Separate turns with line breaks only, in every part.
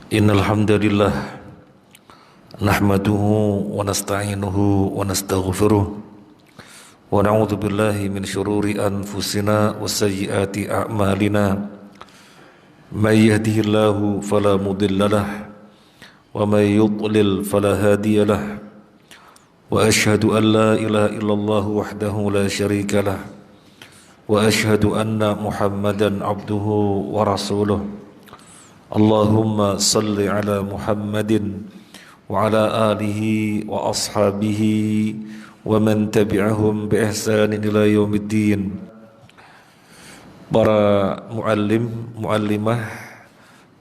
Innal hamdalillah nahmaduhu wa nasta'inuhu wa nastaghfiruh wa na'udzu billahi min shururi anfusina wa sayyiati a'malina may yahdihillahu fala mudilla lahu wa may yudlil fala hadiya lahu wa ashhadu an la ilaha illallah wahdahu la syarika lahu wa ashhadu anna Muhammadan abduhu wa rasuluh. Allahumma salli ala Muhammadin wa ala alihi wa ashabihi wa man tabi'ahum bi ihsanin ila yaumiddin. Para muallim, muallimah,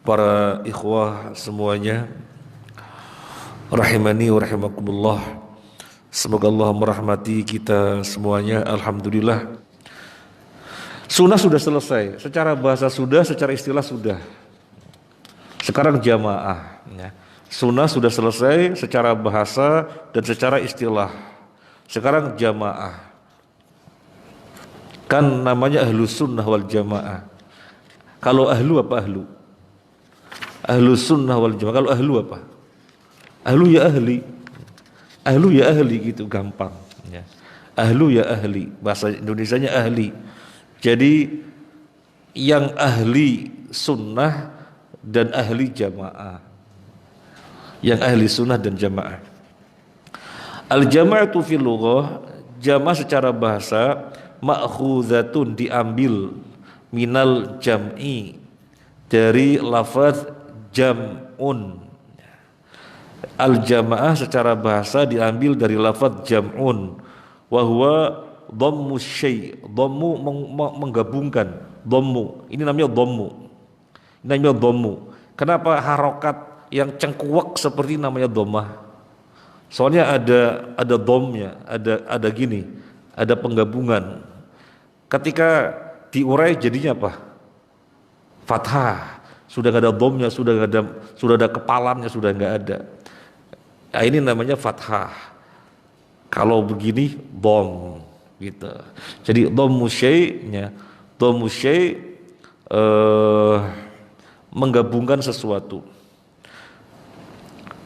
para ikhwah semuanya, rahimani wa rahimakumullah. Semoga Allah merahmati kita semuanya. Alhamdulillah, sunnah sudah selesai. Secara bahasa sudah, secara istilah sudah. Sekarang jamaah ya. Sunnah sudah selesai secara bahasa dan secara istilah. Sekarang jamaah. Kan namanya ahlu sunnah wal jamaah. Kalau ahlu apa ahlu? Ahlu sunnah wal jamaah. Kalau ahlu apa? Ahlu ya ahli. Ahlu ya ahli gitu, gampang ya. Ahlu ya ahli. Bahasa Indonesianya ahli. Jadi yang ahli sunnah dan ahli jamaah, yang ahli sunnah dan jamaah. Al-jama'atu fil lughah, jamaah secara bahasa, ma'khuzatun diambil minal jam'i, dari lafaz jam'un. Al-jamaah secara bahasa diambil dari lafaz jam'un, wa huwa dhammu syai', dhammu menggabungkan, dhammu ini namanya dhammu. Namanya dhammu. Kenapa harokat yang cengkuak seperti namanya dhammah? Soalnya ada dhamnya, ada gini, ada penggabungan. Ketika diurai jadinya apa? Fathah. Sudah nggak ada dhamnya, sudah ada kepalanya, sudah nggak ada. Nah, ini namanya fathah. Kalau begini dham gitu. Jadi dhammu syai'-nya, dhammu syai' menggabungkan sesuatu.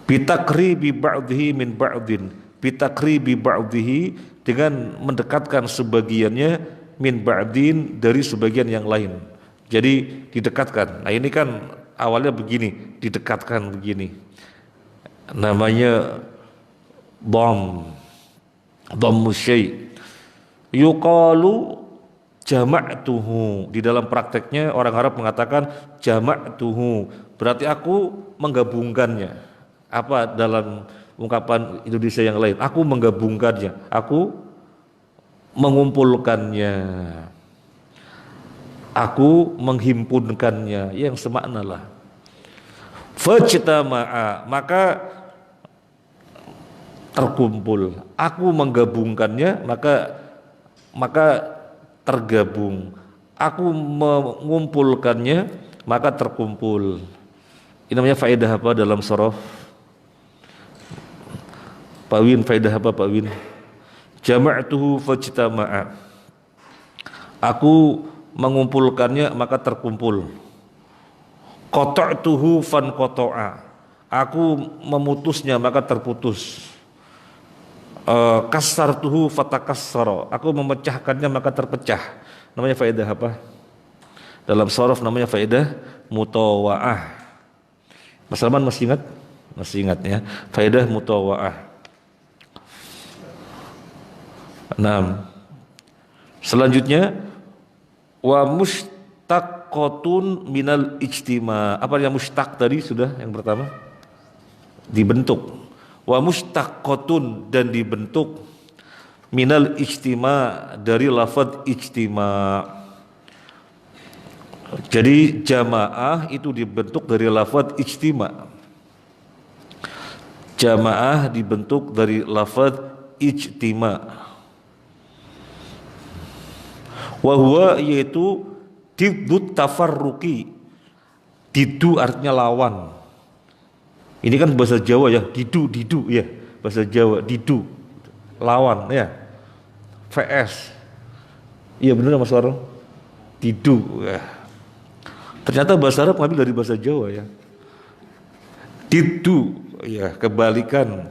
Bitakribi ba'dhihi min ba'dhin, bitakribi ba'dhihi, dengan mendekatkan sebagiannya, min ba'dhin, dari sebagian yang lain. Jadi didekatkan. Nah ini kan awalnya begini, didekatkan begini. Namanya dhammu syai'. Yuqalu jama'tuhu. Di dalam prakteknya orang Arab mengatakan jama'tuhu, berarti aku menggabungkannya. Apa dalam ungkapan Indonesia yang lain? Aku menggabungkannya, aku mengumpulkannya, aku menghimpunkannya, yang semakna lah. Fajtama'a, maka terkumpul. Aku menggabungkannya, maka tergabung. Aku mengumpulkannya, maka terkumpul. Ini namanya faedah apa dalam sorof? Pak Win, faedah apa Pak Win? Jama'tuhu fajtama'a. Aku mengumpulkannya, maka terkumpul. Qata'tuhu fanqata'a. Aku memutusnya, maka terputus. Kasartuhu fatakassara. Aku memecahkannya, maka terpecah. Namanya faedah apa? Dalam sorof namanya faedah mutawa'ah. Mas Salman masih ingat? Masih ingat ya. Faedah mutawa'ah. Nah, selanjutnya wa mushtaqatun minal ijtima. Apa yang mushtaq tadi sudah yang pertama? Dibentuk. Wa mushtaqatun, dan dibentuk, minal ijtima, dari lafaz ijtima. Jadi jamaah itu dibentuk dari lafaz ijtima. Jamaah dibentuk dari lafaz ijtima. Wa huwa, yaitu diddut tafarruqi. Didu artinya lawan. Ini kan bahasa Jawa ya, didu ya, bahasa Jawa, didu, lawan ya, VS. Iya benar Mas Warung, didu ya. Ternyata bahasa Arab ngambil dari bahasa Jawa ya. Diddu, ya kebalikan.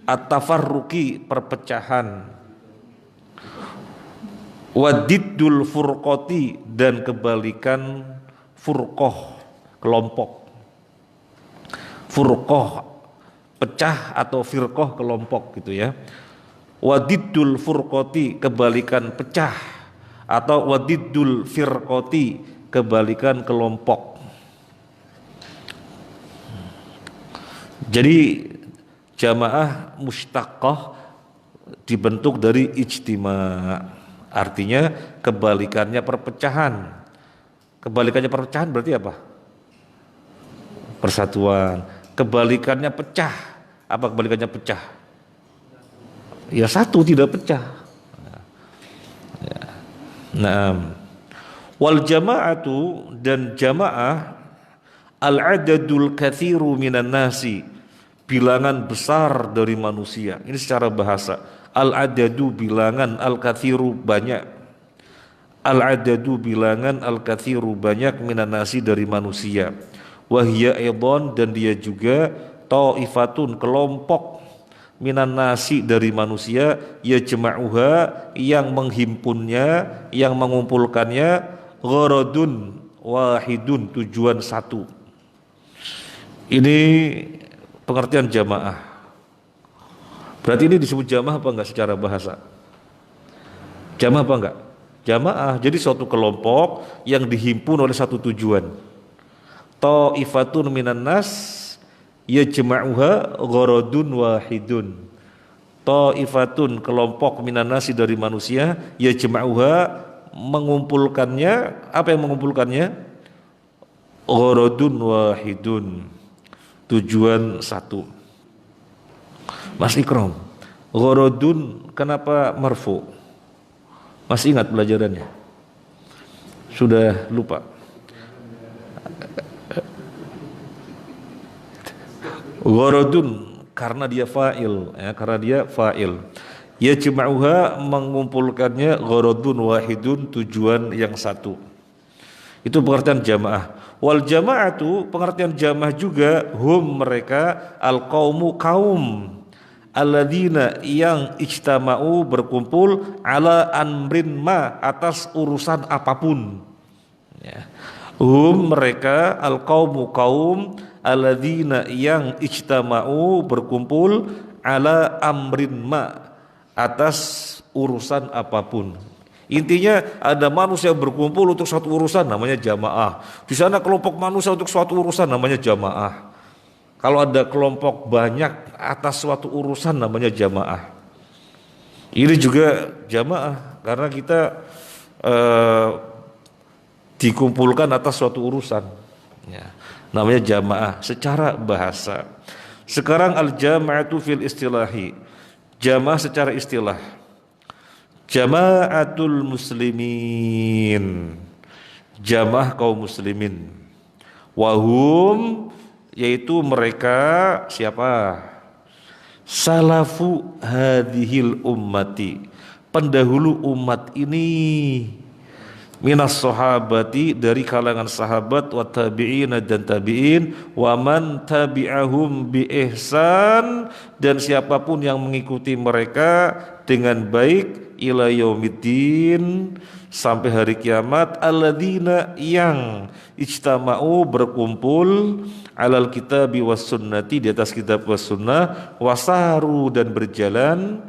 At-tafarruqi, perpecahan. Wadiddul furqati, dan kebalikan furqoh, kelompok. Furqoh, pecah, atau firqoh, kelompok gitu ya. Wadiddul furqati, kebalikan pecah, atau wadiddul firqati, kebalikan kelompok. Jadi jamaah mustaqqah dibentuk dari ijtima'. Artinya kebalikannya perpecahan. Kebalikannya perpecahan berarti apa? Persatuan. Kebalikannya pecah. Apa kebalikannya pecah? Ya satu, tidak pecah. Nah, wal jama'atu, dan jamaah al-adadul katsiru minan nasi, bilangan besar dari manusia. Ini secara bahasa. Al-adadu, bilangan, al-katsiru, banyak. Al-adadu, bilangan, al-katsiru, banyak, minan nasi, dari manusia. Wahya aidon, dan dia juga ta'ifatun, kelompok, minan nasi, dari manusia, yajma'uha, yang menghimpunnya, yang mengumpulkannya, gharadun wahidun, tujuan satu. Ini pengertian jamaah. Berarti ini disebut jamaah apa enggak secara bahasa? Jamaah apa enggak? Jamaah, jadi suatu kelompok yang dihimpun oleh satu tujuan. Ta'ifatun minan nas yajma'uha gharadun wahidun. Ta'ifatun, kelompok, minan nasi, dari manusia, yajma'uha, mengumpulkannya. Apa yang mengumpulkannya? Gharadun wahidun, tujuan satu. Mas Ikram, gharadun kenapa marfu? Masih ingat pelajarannya? Sudah lupa? Gharadun karena dia fa'il, ya, karena dia fa'il. Yajma'uha, mengumpulkannya, gharadun wahidun, tujuan yang satu. Itu pengertian jamaah. Wal jama'atu, pengertian jamaah juga, hum, mereka, al qaumu, kaum, alladzina, yang ijtama'u, berkumpul, ala amrin ma, atas urusan apapun, ya. Hum, mereka, al qaumu, kaum, alladzina, yang ijtama'u, berkumpul, ala amrin ma, atas urusan apapun. Intinya ada manusia berkumpul untuk suatu urusan, namanya jamaah. Di sana kelompok manusia untuk suatu urusan, namanya jamaah. Kalau ada kelompok banyak atas suatu urusan, namanya jamaah. Ini juga jamaah karena kita dikumpulkan atas suatu urusan, ya, namanya jamaah secara bahasa. Sekarang al-jama'atu fil istilahi, jamaah secara istilah. Jama'atul muslimin, jamaah kaum muslimin. Wahum, yaitu mereka siapa? Salafu hadhil ummati, pendahulu umat ini. Minas sahabati, dari kalangan sahabat, wa tabi'in, dan tabi'in, wa man tabi'ahum bi ihsan, dan siapapun yang mengikuti mereka dengan baik, ila yaumiddin, sampai hari kiamat. Alladzina, yang ijtama'u, berkumpul, alal kitabi was sunnati, di atas kitab was sunnah, wasaru, dan berjalan,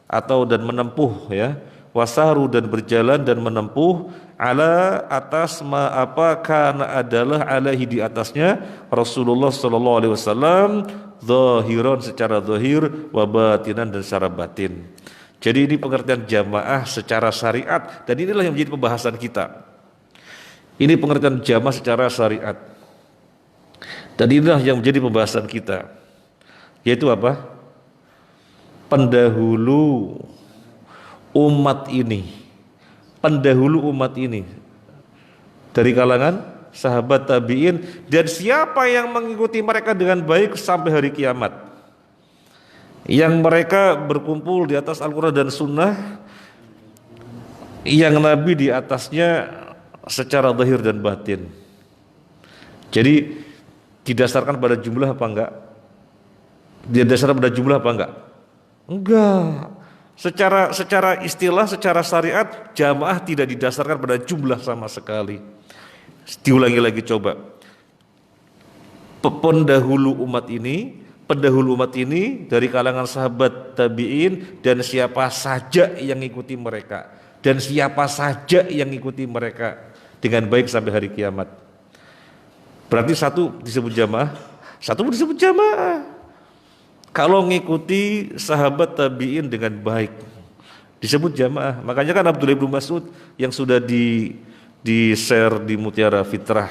atau dan menempuh, ya, wasaru, dan berjalan dan menempuh, ala, atas, ma, apa, kana, adalah, alaihi, di atasnya, Rasulullah sallallahu alaihi wasallam, zahiran, secara zahir, wa batinan, dan secara batin. Jadi ini pengertian jamaah secara syariat, dan inilah yang menjadi pembahasan kita. Ini pengertian jamaah secara syariat, dan inilah yang menjadi pembahasan kita, yaitu apa? Pendahulu umat ini, pendahulu umat ini dari kalangan sahabat, tabi'in, dan siapa yang mengikuti mereka dengan baik sampai hari kiamat, yang mereka berkumpul di atas Al-Quran dan Sunnah, yang Nabi di atasnya secara zahir dan batin. Jadi Didasarkan pada jumlah apa enggak? Didasarkan pada jumlah apa enggak? Enggak. Secara istilah, secara syariat, jamaah tidak didasarkan pada jumlah sama sekali. Diulangi lagi coba. Pendahulu umat ini dari kalangan sahabat tabi'in dan siapa saja yang ikuti mereka dengan baik sampai hari kiamat. Berarti satu disebut jamaah, satu disebut jamaah. Kalau ngikuti sahabat tabi'in dengan baik disebut jamaah. Makanya kan Abdullah bin Mas'ud yang sudah di share di Mutiara Fitrah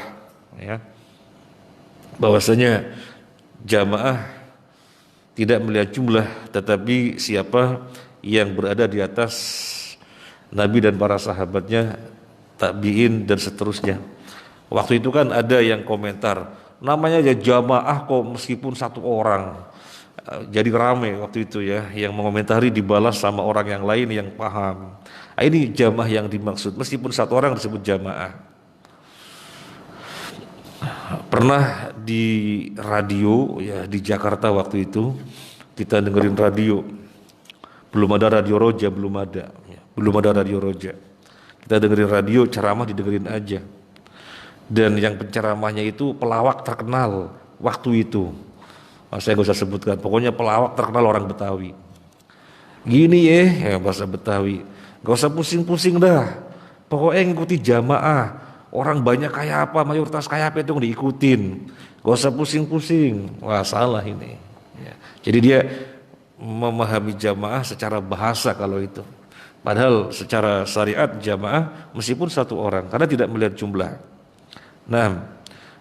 ya, bahwasanya jamaah tidak melihat jumlah, tetapi siapa yang berada di atas Nabi dan para sahabatnya, tabi'in dan seterusnya. Waktu itu kan ada yang komentar, namanya ya jamaah kok meskipun satu orang. Jadi ramai waktu itu ya, yang mengomentari dibalas sama orang yang lain yang paham. Ini jamaah yang dimaksud, meskipun satu orang disebut jamaah. Pernah di radio ya di Jakarta waktu itu kita dengerin radio, belum ada radio Roja, belum ada radio Roja. Kita dengerin radio, ceramah didengerin aja. Dan yang penceramahnya itu pelawak terkenal waktu itu. Saya gak usah sebutkan, pokoknya pelawak terkenal orang Betawi. Gini ya bahasa Betawi, gak usah pusing-pusing dah, pokoknya ngikuti jamaah. Orang banyak kayak apa, mayoritas kayak apa itu diikutin, gak usah pusing-pusing. Wah salah ini ya. Jadi dia memahami jamaah secara bahasa kalau itu, padahal secara syariat jamaah meskipun satu orang karena tidak melihat jumlah. Nah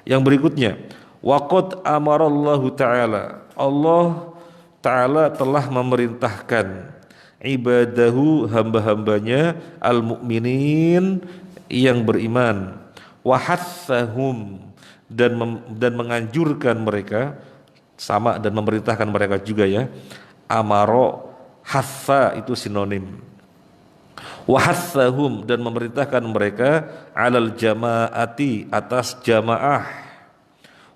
yang berikutnya, waqad amarallahu ta'ala, Allah ta'ala telah memerintahkan ibadahu, hamba-hambanya al-mu'minin yang beriman, wahatsahum dan menganjurkan mereka, sama dan memerintahkan mereka juga ya. Amaro hatsa itu sinonim. Wahatsahum dan memerintahkan mereka alal jamaati, atas jamaah,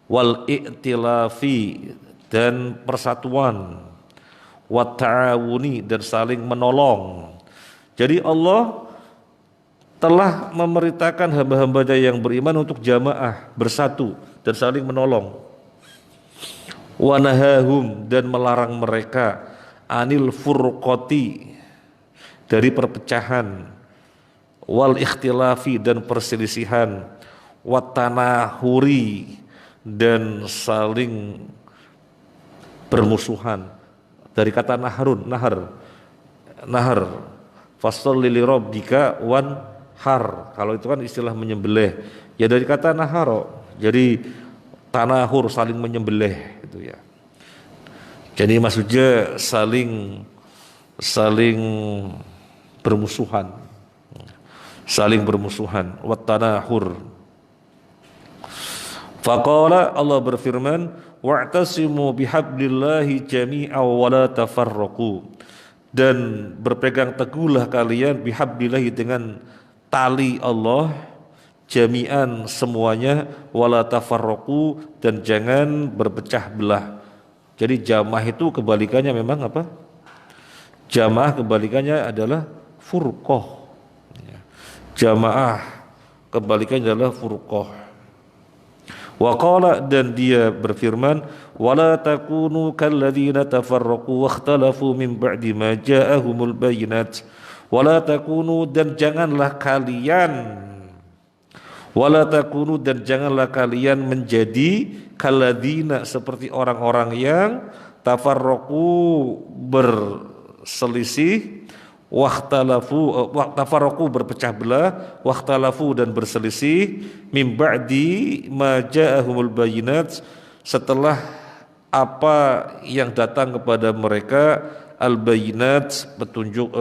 wal i'tilafi dan persatuan, wa ta'awuni dan saling menolong. Jadi Allah telah memerintahkan hamba-hambanya yang beriman untuk jamaah, bersatu dan saling menolong. Wa nahahum dan melarang mereka anil furqati, dari perpecahan, wal ikhtilafi dan perselisihan, wa tanahuri dan saling bermusuhan. Dari kata nahar, fasholli li rabbika wan har, kalau itu kan istilah menyembelih ya, dari kata naharo, jadi tanahur, saling menyembelih gitu ya. Jadi maksudnya saling bermusuhan, wat tanahur. Faqala, Allah berfirman, wa'tasimu bihablillahi jami'an wa la tafarraqu, dan berpegang teguhlah kalian bihablillahi dengan tali Allah, jami'an semuanya, wala tafarraqu dan jangan berpecah belah. Jadi jamaah itu kebalikannya memang apa? Jamaah kebalikannya adalah furqah. Jamaah kebalikannya adalah furqah. Wa qala, dan dia berfirman, wala takunu kalladzina tafarraqu wakhtalafu min ba'di ma ja'ahumul bayyinat. Wala takunu, dan janganlah kalian menjadi kalladzina, seperti orang-orang yang tafarraqu berselisih, tafarraqu berpecah belah, wakhtalafu dan berselisih, min ba'di ma ja'ahumul bayyinat, setelah apa yang datang kepada mereka al-bayyinat, petunjuk,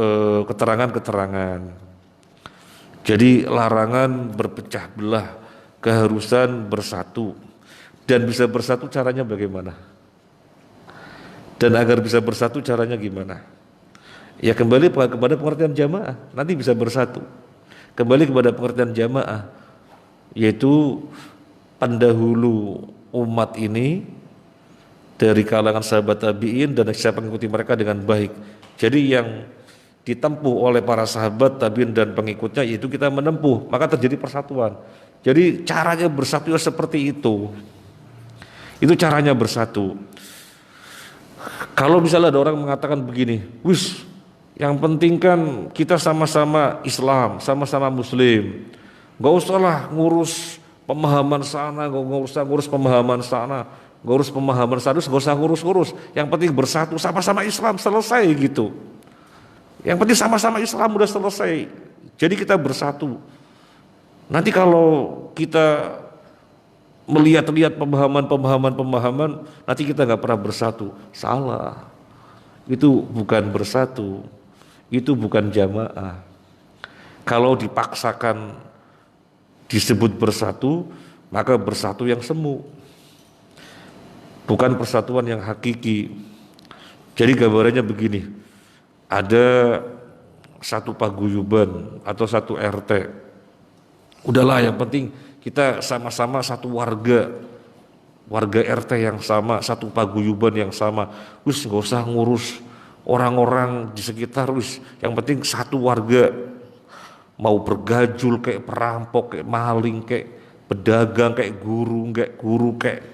keterangan-keterangan. Jadi larangan berpecah belah, keharusan bersatu. Dan bisa bersatu caranya bagaimana? Dan agar bisa bersatu caranya gimana? Ya kembali kepada pengertian jamaah, nanti bisa bersatu. Kembali kepada pengertian jamaah, yaitu pendahulu umat ini dari kalangan sahabat tabi'in dan siapa mengikuti mereka dengan baik. Jadi yang ditempuh oleh para sahabat tabi'in dan pengikutnya yaitu kita menempuh, maka terjadi persatuan. Jadi caranya bersatu seperti itu. Itu caranya bersatu. Kalau misalnya ada orang mengatakan begini, wis, yang penting kan kita sama-sama Islam, sama-sama Muslim. Gak usahlah ngurus pemahaman sana, gak usah ngurus pemahaman sana, gak urus pemahaman sana, gak usah ngurus-ngurus. Yang penting bersatu, sama-sama Islam, selesai gitu. Yang penting sama-sama Islam udah selesai. Jadi kita bersatu. Nanti kalau kita melihat-lihat pemahaman, nanti kita nggak pernah bersatu. Salah. Itu bukan bersatu. Itu bukan jamaah. Kalau dipaksakan disebut bersatu, maka bersatu yang semu. Bukan persatuan yang hakiki. Jadi gambarannya begini. Ada satu paguyuban atau satu RT. Udahlah, yang penting kita sama-sama satu warga RT yang sama, satu paguyuban yang sama. Wis nggak usah ngurus orang-orang di sekitar, wis yang penting satu warga, mau bergajul kayak perampok, kayak maling, kayak pedagang, kayak guru, kayak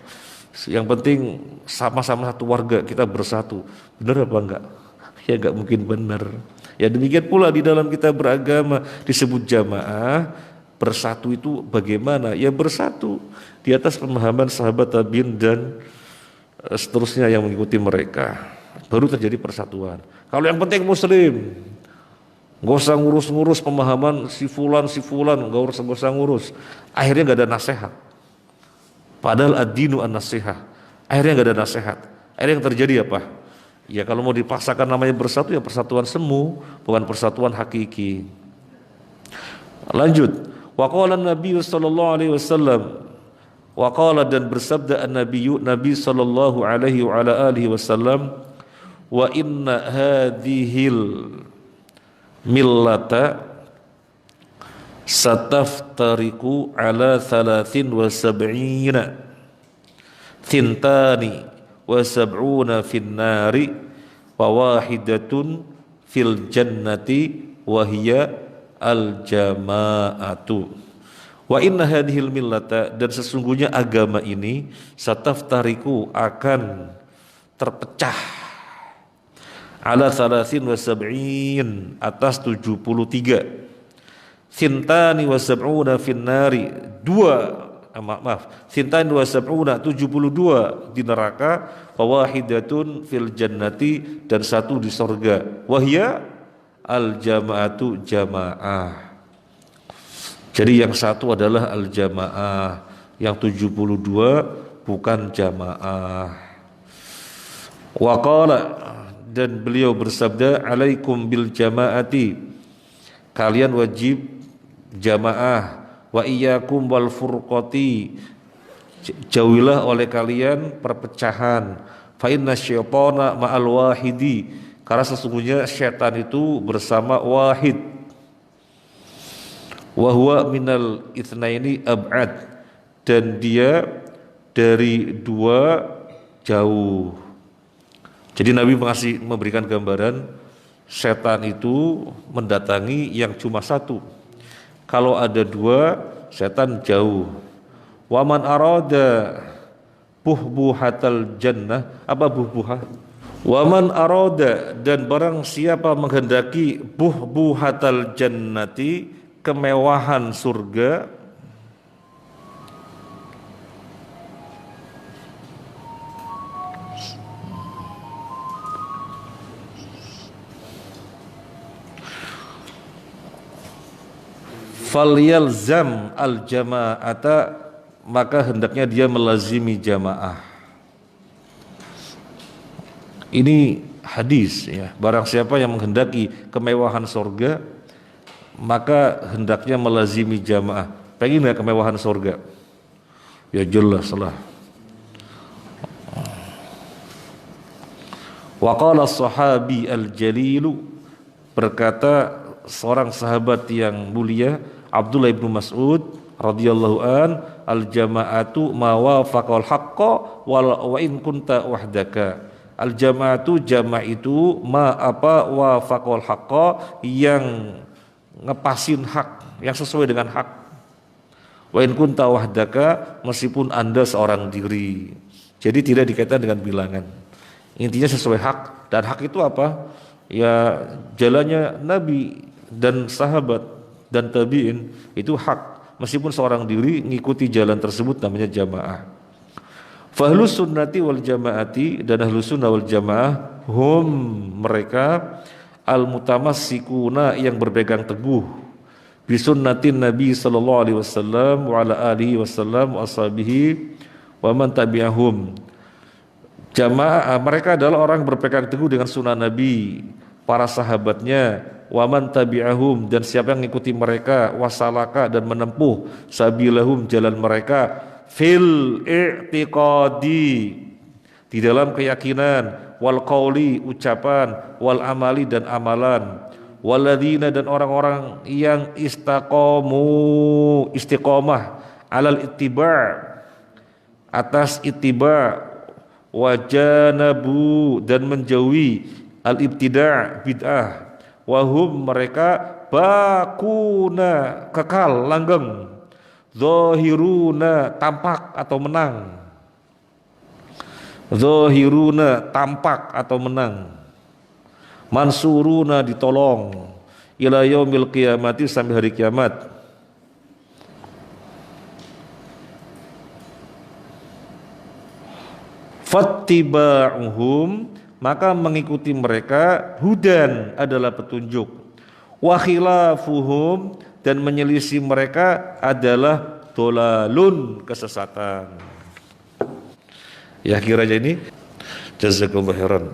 yang penting sama-sama satu warga, kita bersatu. Benar apa enggak? Ya enggak mungkin benar. Ya demikian pula di dalam kita beragama disebut jamaah. Bersatu itu bagaimana? Ya bersatu di atas pemahaman sahabat tabi'in dan seterusnya yang mengikuti mereka. Baru terjadi persatuan. Kalau yang penting Muslim, nggak usah ngurus-ngurus pemahaman si fulan, nggak usah ngurus. Akhirnya nggak ada nasihat. Padahal ad-dinu an-nasihah. Akhirnya nggak ada nasihat. Akhirnya yang terjadi apa? Ya kalau mau dipaksakan namanya bersatu, ya persatuan semu, bukan persatuan hakiki. Lanjut. Wa qala an-nabiy sallallahu alaihi wasallam, wa qala dan bersabda Nabi sallallahu alaihi wa ala alihi wasallam, wa inna hadhil millata sataftariqu ala 73 thintani wa sab'una fin nari wa wahidatun fil jannati wa hiya al jama'atu. Wa inna hadhil millata, dan sesungguhnya agama ini sataftariqu akan terpecah ala 73 atas 73, sintani wa sab'una finnari, sintani wa sab'una 72 di neraka, wahidatun fil jannati, dan satu di surga, wahya al jama'atu jamaah. Jadi yang satu adalah al jamaah, yang 72 bukan jamaah. Wa qala, dan beliau bersabda, alaikum bil jamaati, kalian wajib jamaah, wa iyyakum wal furqati, jauhilah oleh kalian perpecahan, fa inna syaitana ma'al wahidi, karena sesungguhnya syaitan itu bersama wahid, wa huwa minal itsnaini ab'ad, dan dia dari dua jauh. Jadi Nabi memberikan gambaran setan itu mendatangi yang cuma satu. Kalau ada dua, setan jauh. Waman arada buhbuhatal jannah, apa buhbuha? Waman arada, dan barang siapa menghendaki buhbuhatal jannati, kemewahan surga, falyalzam al jama'ata, maka hendaknya dia melazimi jamaah. Ini hadis ya, barang siapa yang menghendaki kemewahan surga, maka hendaknya melazimi jamaah. Pengen nggak kemewahan surga? Ya jelas lah. Wa qala as-sahabi al-jalilu, berkata seorang sahabat yang mulia Abdullah bin Mas'ud radhiyallahu an, Al jama'atu ma wafaqal haqqa wa in kunta wahdaka. Al jama'atu jama' itu ma apa wafaqal haqqa yang ngepasin hak, yang sesuai dengan hak. Wa in kunta wahdaka, meskipun Anda seorang diri. Jadi tidak dikaitkan dengan bilangan. Intinya sesuai hak, dan hak itu apa? Ya jalannya Nabi dan sahabat dan tabi'in itu hak. Meskipun seorang diri ngikuti jalan tersebut namanya jamaah. Fahlus sunnati wal jamaati, dan ahlus sunnah wal jamaah hum mereka al mutamassikuna yang berpegang teguh bi sunnatin Nabi sallallahu alaihi wasallam wa ala alihi wasallam wa ashabihi wa man tabi'ahum. Jamaah mereka adalah orang berpegang teguh dengan sunnah Nabi, para sahabatnya, wa man tabi'ahum, dan siapa yang mengikuti mereka, wasalaka, dan menempuh sabilahum, jalan mereka, fil i'tiqadi, di dalam keyakinan, wal qauli, ucapan, wal amali, dan amalan, waladina, dan orang-orang yang istiqomah alal ittiba', atas ittiba', wajanabu, dan menjauhi al-ibtida' bid'ah, wahum mereka bakuna kekal langgeng, zahiruna tampak atau menang, zahiruna tampak atau menang, mansuruna ditolong, ila yaumil qiyamati, sampai hari kiamat. Fattiba'uhum, maka mengikuti mereka, hudan adalah petunjuk, wa khilafuhum, dan menyelisih mereka adalah dolalun, kesesatan. Ya kira aja ini. Jazakumullah khairan.